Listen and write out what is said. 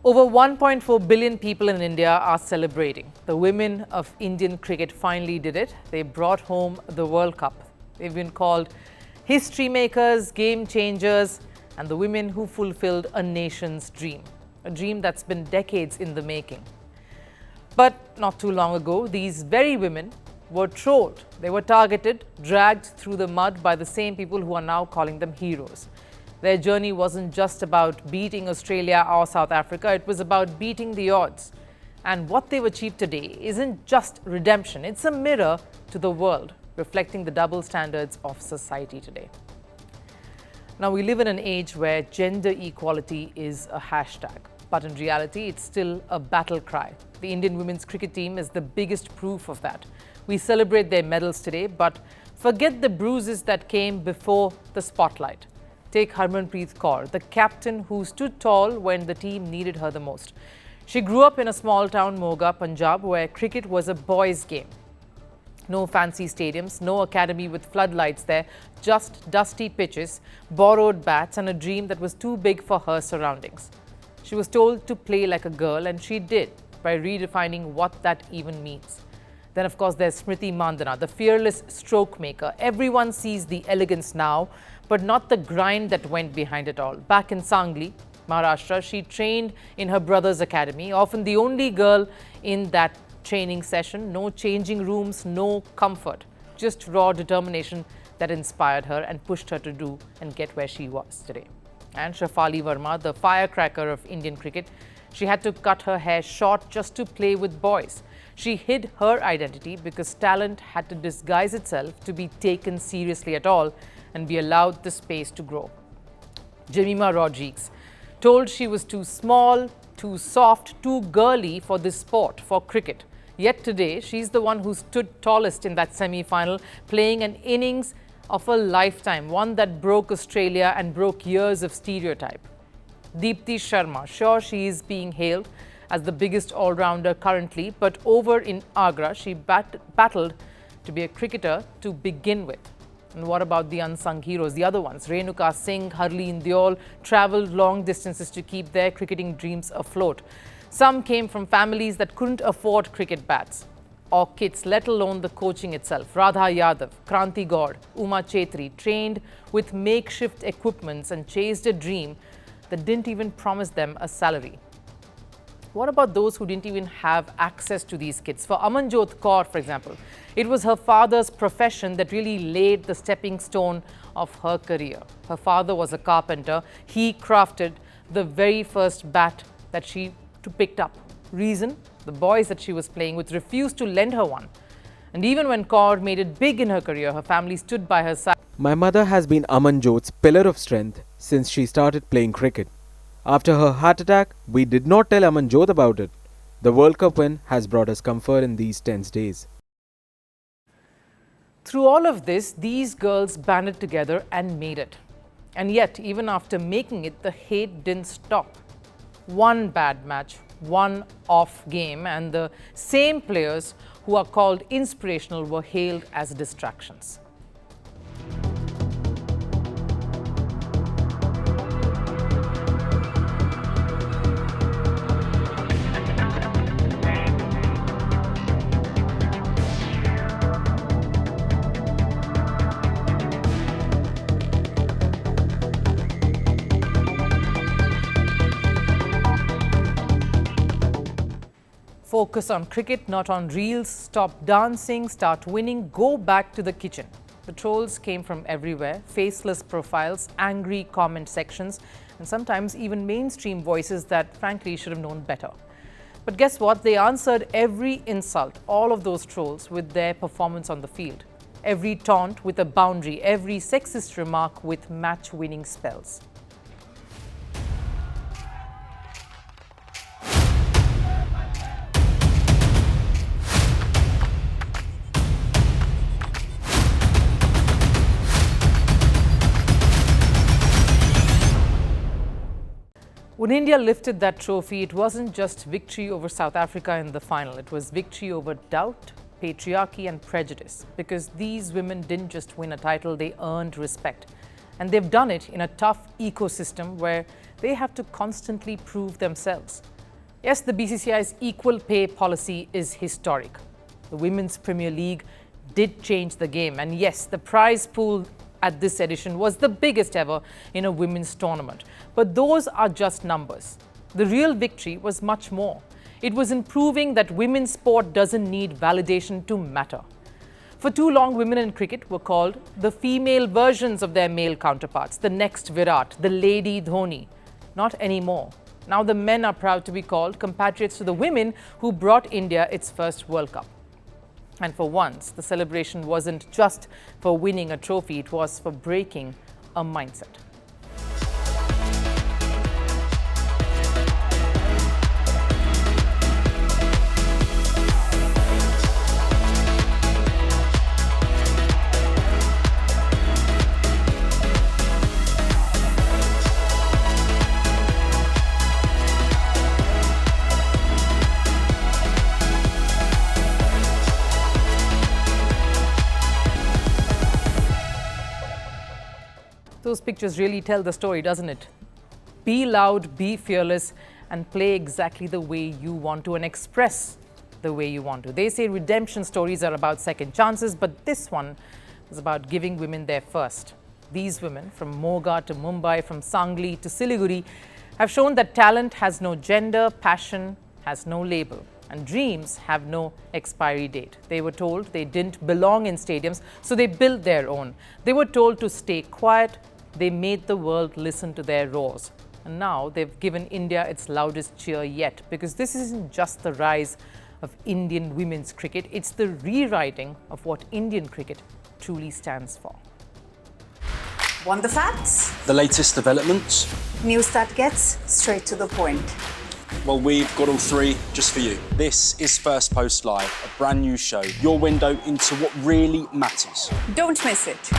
Over 1.4 billion people in India are celebrating. The women of Indian cricket finally did it. They brought home the World Cup. They've been called history makers, game changers, and the women who fulfilled a nation's dream. A dream that's been decades in the making. But not too long ago, these very women were trolled. They were targeted, dragged through the mud by the same people who are now calling them heroes. Their journey wasn't just about beating Australia or South Africa, it was about beating the odds. And what they've achieved today isn't just redemption, it's a mirror to the world, reflecting the double standards of society today. Now, we live in an age where gender equality is a hashtag, but in reality, it's still a battle cry. The Indian women's cricket team is the biggest proof of that. We celebrate their medals today, but forget the bruises that came before the spotlight. Take Harmanpreet Kaur, the captain who stood tall when the team needed her the most. She grew up in a small town, Moga, Punjab, where cricket was a boys' game. No fancy stadiums, no academy with floodlights there, just dusty pitches, borrowed bats, and a dream that was too big for her surroundings. She was told to play like a girl, and she did, by redefining what that even means. Then, of course, there's Smriti Mandhana, the fearless stroke maker. Everyone sees the elegance now, but not the grind that went behind it all. Back in Sangli, Maharashtra, she trained in her brother's academy, often the only girl in that training session. No changing rooms, no comfort, just raw determination that inspired her and pushed her to do and get where she was today. And Shafali Verma, the firecracker of Indian cricket, she had to cut her hair short just to play with boys. She hid her identity because talent had to disguise itself to be taken seriously at all and be allowed the space to grow. Jemimah Rodrigues, told she was too small, too soft, too girly for this sport, for cricket. Yet today, she's the one who stood tallest in that semi-final, playing an innings of a lifetime, one that broke Australia and broke years of stereotype. Deepti Sharma, sure, she is being hailed as the biggest all-rounder currently, but over in Agra, she battled to be a cricketer to begin with. And what about the unsung heroes, the other ones? Renuka Singh, Harleen Deol travelled long distances to keep their cricketing dreams afloat. Some came from families that couldn't afford cricket bats or kits, let alone the coaching itself. Radha Yadav, Kranti Gaur, Uma Chetri trained with makeshift equipments and chased a dream that didn't even promise them a salary. What about those who didn't even have access to these kits? For Amanjot Kaur, for example, it was her father's profession that really laid the stepping stone of her career. Her father was a carpenter. He crafted the very first bat that she picked up. Reason? The boys that she was playing with refused to lend her one. And even when Kaur made it big in her career, her family stood by her side. My mother has been Amanjot's pillar of strength since she started playing cricket. After her heart attack, we did not tell Amanjot about it. The World Cup win has brought us comfort in these tense days. Through all of this, these girls banded together and made it. And yet, even after making it, the hate didn't stop. One bad match, one off game, and the same players who are called inspirational were hailed as distractions. Focus on cricket, not on reels. Stop dancing, start winning, go back to the kitchen. The trolls came from everywhere, faceless profiles, angry comment sections, and sometimes even mainstream voices that frankly should have known better. But guess what? They answered every insult, all of those trolls, with their performance on the field. Every taunt with a boundary, every sexist remark with match-winning spells. When India lifted that trophy, it wasn't just victory over South Africa in the final. It was victory over doubt, patriarchy and prejudice. Because these women didn't just win a title, they earned respect. And they've done it in a tough ecosystem where They have to constantly prove themselves. Yes, the BCCI's equal pay policy is historic. The Women's Premier League did change the game. And yes, the prize pool at this edition was the biggest ever in a women's tournament. But those are just numbers. The real victory was much more. It was in proving that women's sport doesn't need validation to matter. For too long, women in cricket were called the female versions of their male counterparts, the next Virat, the Lady Dhoni. Not anymore. Now the men are proud to be called compatriots to the women who brought India its first World Cup. And for once, the celebration wasn't just for winning a trophy, it was for breaking a mindset. Those pictures really tell the story, doesn't it? Be loud, be fearless, and play exactly the way you want to and express the way you want to. They say redemption stories are about second chances, but this one is about giving women their first. These women, from Moga to Mumbai, from Sangli to Siliguri, have shown that talent has no gender, passion has no label, and dreams have no expiry date. They were told they didn't belong in stadiums, so they built their own. They were told to stay quiet. They made the world listen to their roars. And now they've given India its loudest cheer yet, because this isn't just the rise of Indian women's cricket, it's the rewriting of what Indian cricket truly stands for. Want the facts? The latest developments? News that gets straight to the point. Well, we've got all three just for you. This is Firstpost Live, a brand new show, your window into what really matters. Don't miss it.